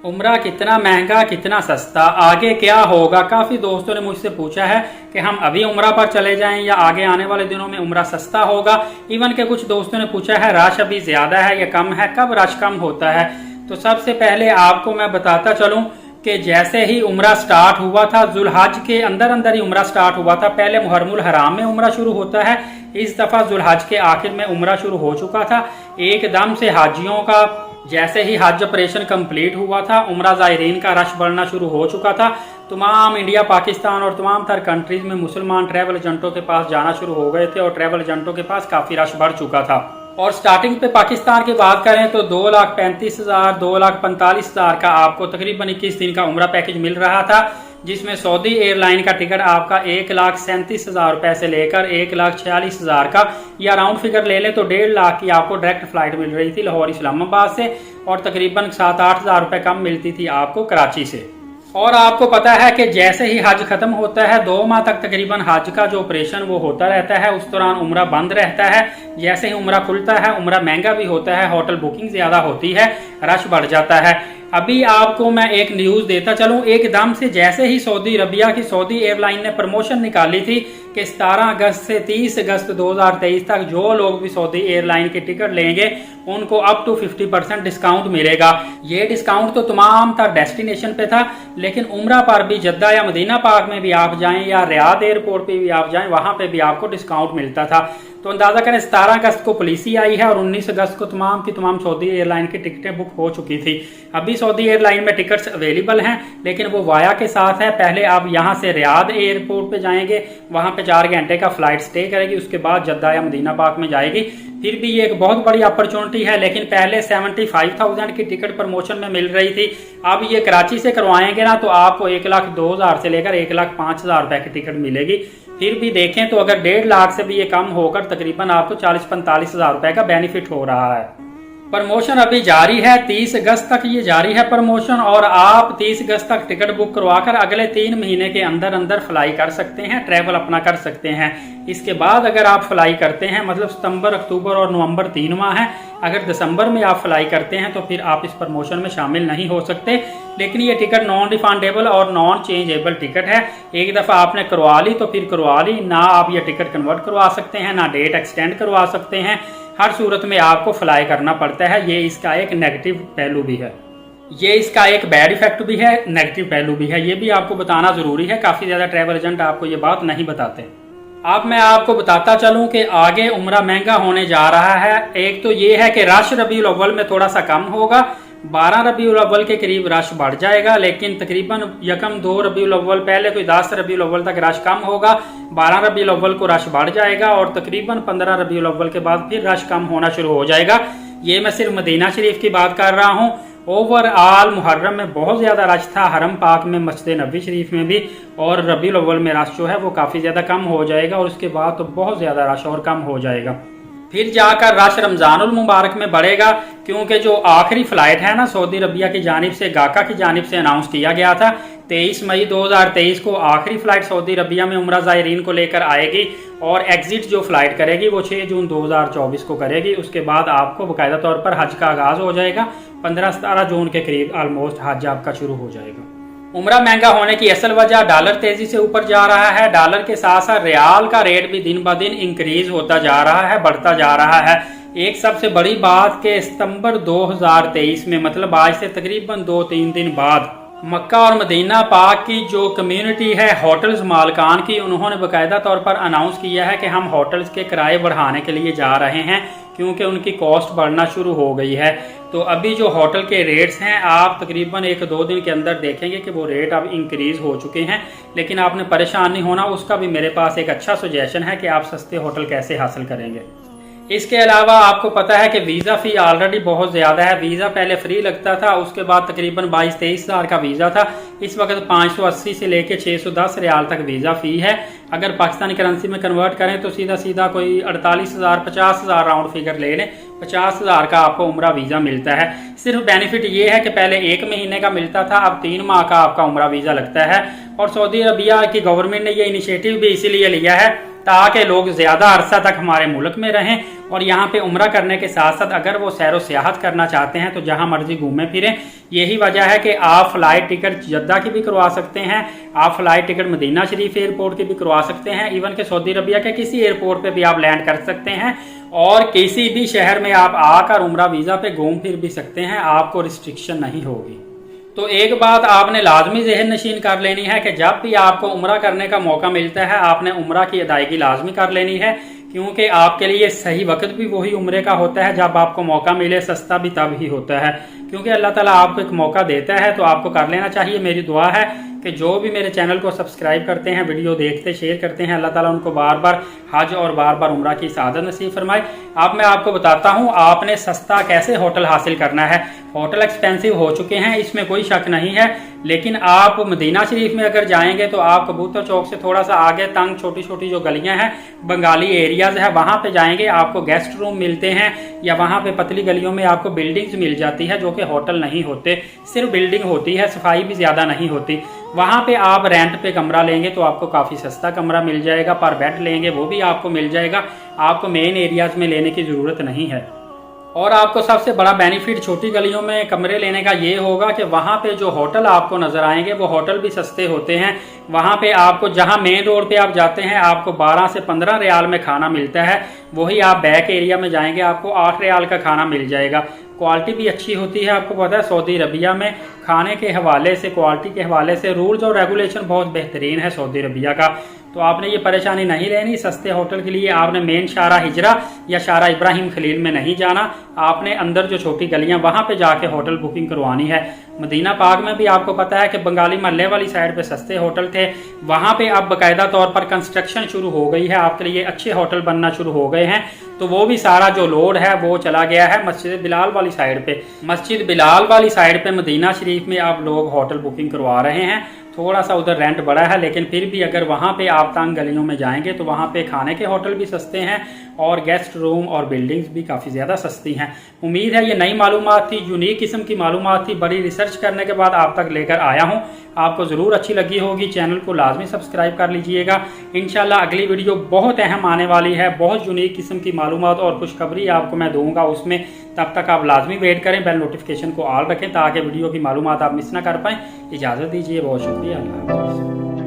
उम्रा कितना महंगा कितना सस्ता, आगे क्या होगा। काफ़ी दोस्तों ने मुझसे पूछा है कि हम अभी उम्रा पर चले जाएं या आगे आने वाले दिनों में उम्रा सस्ता होगा। इवन के कुछ दोस्तों ने पूछा है रश अभी ज़्यादा है या कम है, कब रश कम होता है। तो सबसे पहले आपको मैं बताता चलूँ कि जैसे ही उम्रा स्टार्ट हुआ था, जुलहज के अंदर अंदर ही उम्रा स्टार्ट हुआ था। पहले मुहर्रमुल हराम में उम्रा शुरू होता है, इस दफ़ा जुलहज के आखिर में उम्रा शुरू हो चुका था। एकदम से हाजियों का जैसे ही हज ऑपरेशन कंप्लीट हुआ था, उम्रा ज़ायरीन का रश बढ़ना शुरू हो चुका था। तमाम इंडिया, पाकिस्तान और तमाम तर कंट्रीज़ में मुसलमान ट्रैवल एजेंटों के पास जाना शुरू हो गए थे और ट्रैवल एजेंटों के पास काफ़ी रश बढ़ चुका था। और स्टार्टिंग पे पाकिस्तान की बात करें तो 2,35,000 2,45,000 का आपको तकरीबन 21 दिन का उम्रा पैकेज मिल रहा था, जिसमें सऊदी एयरलाइन का टिकट आपका 1,37,000 रुपए से लेकर 1,46,000 का, या राउंड फिगर ले लें तो 1.5 लाख की आपको डायरेक्ट फ्लाइट मिल रही थी लाहौर इस्लामाबाद से, और तकरीबन 7-8 हज़ार रुपए कम मिलती थी आपको कराची से। और आपको पता है कि जैसे ही हज खत्म होता है 2 माह तक तकरीबन हज का जो ऑपरेशन वो होता रहता है, उस दौरान उम्रा बंद रहता है। जैसे ही उम्रा खुलता है, उम्रा महंगा भी होता है, होटल बुकिंग ज्यादा होती है, रश बढ़ जाता है। अभी आपको मैं एक न्यूज देता चलूं, एकदम से जैसे ही सऊदी अरबिया की सऊदी एयरलाइन ने प्रमोशन निकाली थी कि 17 अगस्त से 30 अगस्त 2023 तक जो लोग भी सऊदी एयरलाइन के टिकट लेंगे उनको अप टू 50% डिस्काउंट मिलेगा। ये डिस्काउंट तो तमाम तर डेस्टिनेशन पे था, लेकिन उम्रा पर भी जद्दा या मदीना पाक में भी आप जाएं या रियाद एयरपोर्ट पे भी आप जाएं, वहां पे भी आपको डिस्काउंट मिलता था। तो अंदाजा करें 17 अगस्त को पॉलिसी आई है और 19 अगस्त को तमाम की तमाम सऊदी एयरलाइन की टिकटें बुक हो चुकी थी। अभी सऊदी एयरलाइन में टिकट्स अवेलेबल हैं, लेकिन वो वाया के साथ है। पहले आप यहाँ से रियाद एयरपोर्ट पे जाएंगे, वहां पे 4 घंटे का फ्लाइट स्टे करेगी, उसके बाद जद्दा या मदीना पाक में जाएगी। फिर भी ये एक बहुत बड़ी अपॉर्चुनिटी है, लेकिन पहले 75,000 की टिकट प्रमोशन में मिल रही थी। अब ये कराची से करवाएंगे ना तो आपको 1,02,000 से लेकर 1,05,000 रुपए की टिकट मिलेगी। फिर भी देखें तो अगर 1.5 लाख से भी ये कम होकर तकरीबन आपको 40-45 हज़ार रुपए का बेनिफिट हो रहा है। प्रमोशन अभी जारी है, 30 अगस्त तक ये जारी है प्रमोशन, और आप 30 अगस्त तक टिकट बुक करवाकर अगले 3 महीने के अंदर अंदर फ्लाई कर सकते हैं, ट्रैवल अपना कर सकते हैं। इसके बाद अगर आप फ्लाई करते हैं, मतलब सितंबर, अक्टूबर और नवंबर 3 माह है, अगर दिसंबर में आप फ्लाई करते हैं तो फिर आप इस प्रमोशन में शामिल नहीं हो सकते। लेकिन ये टिकट नॉन रिफंडेबल और नॉन चेंजेबल टिकट है। एक दफ़ा आपने करवा ली तो फिर करवा ली, ना आप ये टिकट कन्वर्ट करवा सकते हैं, ना डेट एक्सटेंड करवा सकते हैं। हर सूरत में आपको फ्लाई करना पड़ता है। ये इसका एक नेगेटिव पहलू भी है, ये इसका एक बैड इफेक्ट भी है, नेगेटिव पहलू भी है। ये भी आपको बताना जरूरी है, काफ़ी ज़्यादा ट्रैवल एजेंट आपको ये बात नहीं बताते। अब मैं आपको बताता चलूं कि आगे उम्रा महंगा होने जा रहा है। एक तो ये है कि रश रबीउल अव्वल में थोड़ा सा कम होगा, 12 रबीउल अव्वल के करीब रश बढ़ जाएगा, लेकिन तकरीबन 1-2 रबीउल अव्वल, पहले कोई 10 रबीउल अव्वल तक रश कम होगा, 12 रबीउल अव्वल को रश बढ़ जाएगा और तकरीबन 15 रबीउल अव्वल के बाद फिर रश कम होना शुरू हो जाएगा। ये मैं सिर्फ मदीना शरीफ की बात कर रहा हूँ। ओवरऑल मुहर्रम में बहुत ज्यादा रश था, हरम पाक में, मस्जिद नबी शरीफ में भी, और रबीउल अव्वल में रश जो है वो काफी ज्यादा कम हो जाएगा और उसके बाद तो बहुत ज्यादा रश और कम हो जाएगा। फिर जाकर रश रमजानुल मुबारक में बढ़ेगा, क्योंकि जो आखिरी फ्लाइट है ना सऊदी अरबिया की जानिब से, गाका की जानिब से अनाउंस किया गया था, 23 मई 2023 को आखिरी फ्लाइट सऊदी अरबिया में उम्रा ज़ायरीन को लेकर आएगी, और एग्जिट जो फ्लाइट करेगी वो 6 जून 2024 को करेगी। उसके बाद आपको बाकायदा तौर पर हज का आगाज हो जाएगा, 15-17 जून के करीब ऑलमोस्ट हज आपका शुरू हो जाएगा। उम्रा महंगा होने की असल वजह, डॉलर तेजी से ऊपर जा रहा है, डॉलर के साथ साथ रियाल का रेट भी दिन ब दिन इंक्रीज होता जा रहा है, बढ़ता जा रहा है। एक सबसे बड़ी बात कि सितंबर 2023 में, मतलब आज से तकरीबन 2-3 दिन बाद, मक्का और मदीना पाक की जो कम्युनिटी है होटल्स मालकान की, उन्होंने बाकायदा तौर पर अनाउंस किया है कि हम होटल्स के किराए बढ़ाने के लिए जा रहे हैं, क्योंकि उनकी कॉस्ट बढ़ना शुरू हो गई है। तो अभी जो होटल के रेट्स हैं, आप तकरीबन 1-2 दिन के अंदर देखेंगे कि वो रेट अब इंक्रीज हो चुके हैं। लेकिन आपने परेशान नहीं होना, उसका भी मेरे पास एक अच्छा सजेशन है कि आप सस्ते होटल कैसे हासिल करेंगे। इसके अलावा आपको पता है कि वीज़ा फ़ी ऑलरेडी बहुत ज़्यादा है। वीज़ा पहले फ्री लगता था, उसके बाद तकरीबन 22-23 हज़ार का वीज़ा था, इस वक्त 580 से लेके 610 रियाल तक वीज़ा फ़ी है। अगर पाकिस्तानी करेंसी में कन्वर्ट करें तो सीधा सीधा कोई 48,000 50,000 राउंड फिगर ले लें, 50,000 का आपको उम्रा वीज़ा मिलता है। सिर्फ बेनिफिट ये है कि पहले 1 महीने का मिलता था, अब 3 माह का आपका उम्रा वीज़ा लगता है। और सऊदी अरबिया की गवर्नमेंट ने ये इनिशिएटिव भी इसीलिए लिया है ताकि लोग ज़्यादा अरसा तक हमारे मुल्क में रहें, और यहाँ पे उम्रा करने के साथ साथ अगर वो सैर व सियाहत करना चाहते हैं तो जहाँ मर्जी घूमें फिरें। यही वजह है कि आप फ्लाइट टिकट जद्दा की भी करवा सकते हैं, आप फ्लाइट टिकट मदीना शरीफ एयरपोर्ट की भी करवा सकते हैं, इवन के सऊदी अरबिया के किसी एयरपोर्ट पे भी आप लैंड कर सकते हैं और किसी भी शहर में आप आकर उम्रा वीज़ा पे घूम फिर भी सकते हैं, आपको रिस्ट्रिक्शन नहीं होगी। तो एक बात आपने लाजमी जहन नशीन कर लेनी है कि जब भी आपको उम्रा करने का मौका मिलता है आपने उम्रा की अदायगी लाजमी कर लेनी है, क्योंकि आपके लिए सही वक्त भी वही उम्रे का होता है जब आपको मौका मिले, सस्ता भी तब ही होता है, क्योंकि अल्लाह ताला आपको एक मौका देता है तो आपको कर लेना चाहिए। मेरी दुआ है कि जो भी मेरे चैनल को सब्सक्राइब करते हैं, वीडियो देखते शेयर करते हैं, अल्लाह ताला उनको बार बार हज और बार बार उम्रा की सआदत नसीब फरमाए। अब मैं आपको बताता हूँ आपने सस्ता कैसे होटल हासिल करना है। होटल एक्सपेंसिव हो चुके हैं, इसमें कोई शक नहीं है, लेकिन आप मदीना शरीफ में अगर जाएंगे तो आप कबूतर चौक से थोड़ा सा आगे तंग छोटी छोटी जो गलियां हैं, बंगाली एरियाज है, वहां पे जाएंगे आपको गेस्ट रूम मिलते हैं, या वहां पे पतली गलियों में आपको बिल्डिंग्स मिल जाती है जो कि होटल नहीं होते, सिर्फ बिल्डिंग होती है, सफाई भी ज्यादा नहीं होती। वहां पे आप रेंट पे कमरा लेंगे तो आपको काफी सस्ता कमरा मिल जाएगा, पर बेड लेंगे वो भी आपको मिल जाएगा, आपको मेन एरियाज में लेने की जरूरत नहीं है। और आपको सबसे बड़ा बेनिफिट छोटी गलियों में कमरे लेने का ये होगा कि वहाँ पे जो होटल आपको नजर आएंगे वो होटल भी सस्ते होते हैं। वहाँ पे आपको जहाँ मेन रोड पे आप जाते हैं आपको 12 से 15 रियाल में खाना मिलता है, वही आप बैक एरिया में जाएंगे आपको 8 रियाल का खाना मिल जाएगा। क्वालिटी भी अच्छी होती है, आपको पता है सऊदी अरबिया में खाने के हवाले से, क्वालिटी के हवाले से रूल्स और रेगुलेशन बहुत बेहतरीन है सऊदी अरबिया का। तो आपने ये परेशानी नहीं लेनी। सस्ते होटल के लिए आपने मेन शारा हिजरा या शारा इब्राहिम खलील में नहीं जाना, आपने अंदर जो छोटी गलियां वहां पे जाके होटल बुकिंग करवानी है। मदीना पाक में भी आपको पता है कि बंगाली महल्ले वाली साइड पे सस्ते होटल थे, वहां पे अब बाकायदा तौर पर कंस्ट्रक्शन शुरू हो गई है, आपके लिए अच्छे होटल बनना शुरू हो गए हैं। तो वो भी सारा जो लोड है वो चला गया है मस्जिद बिलाल वाली साइड पे। मस्जिद बिलाल वाली साइड पे मदीना शरीफ में अब लोग होटल बुकिंग करवा रहे हैं। थोड़ा सा उधर रेंट बढ़ा है, लेकिन फिर भी अगर वहाँ पे आप तंग गलियों में जाएंगे तो वहाँ पे खाने के होटल भी सस्ते हैं और गेस्ट रूम और बिल्डिंग्स भी काफ़ी ज़्यादा सस्ती हैं। उम्मीद है ये नई मालूमात थी, यूनिक किस्म की मालूमात थी, बड़ी रिसर्च करने के बाद आप तक लेकर आया हूँ, आपको ज़रूर अच्छी लगी होगी। चैनल को लाजमी सब्सक्राइब कर लीजिएगा। इंशाल्लाह अगली वीडियो बहुत अहम आने वाली है, बहुत यूनिक किस्म की मालूमात और खुशखबरी आपको मैं दूंगा उसमें। तब तक आप लाजमी वेट करें, बेल नोटिफिकेशन को ऑल रखें ताकि वीडियो की मालूमात आप मिस ना कर पाएँ। इजाज़त दीजिए, बहुत शुक्रिया, अल्लाह हाफ़िज़।